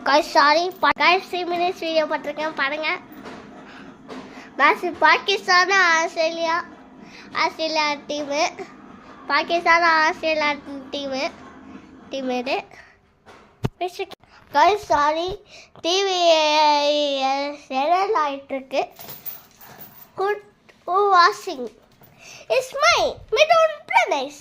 Sorry guys 3 minutes video போட்டிருக்கேன் பாருங்க. Match Pakistan Australia team. Pakistan Australia team இது. guys சாரி டிவி சேனல் ஆயிட்டு இருக்கு. Good washing is my mid place.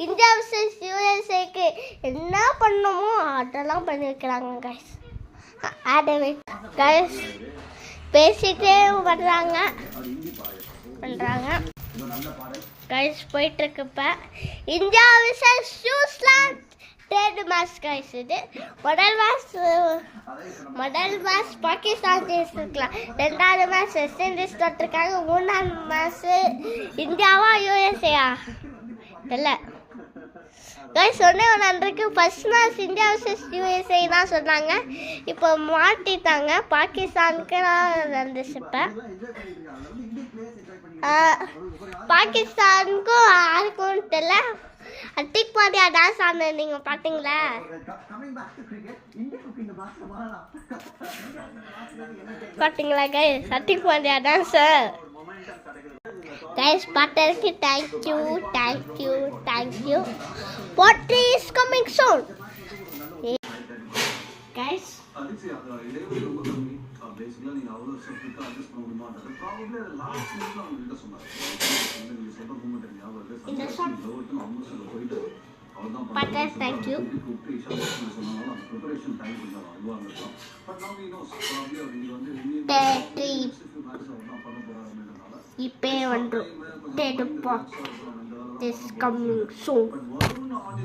India vs யூஎஸ்ஏக்கு என்ன பண்ணணுமோ அதெல்லாம் பண்ணி வைக்கிறாங்க கைஸ். கைஸ் பேசிட்டே பண்ணுறாங்க கைஸ் போயிட்டுருக்கு. இப்போ India vs New Zealand third match guys. இது முதல் மேட்ச் பாகிஸ்தான் ஜெயிச்சிருக்கலாம். ரெண்டாவது மேட்ச் வெஸ்ட் இண்டீஸ் தொட்டிருக்காங்க. மூணாவது மேட்ச் இந்தியாவா யூஎஸ்ஏயா இல்லை கைஸ். சொன்னேன் first match India vs USA தான் சொன்னாங்க. இப்போ மாட்டிட்டாங்க. பாகிஸ்தானுக்கு வந்துச்சு. இப்போ பாகிஸ்தானுக்கும் யாருக்கும் தெரியல. அட்டிக் பாண்டியா டான்ஸ் ஆன நீங்க பாத்தீங்களா? பாத்தீங்களா guys அட்டிக் Pandya dance? Guys, Paterki, thank you. What is coming soon? Guys, in the shop. Pater, thank you. Ipe one this coming soon.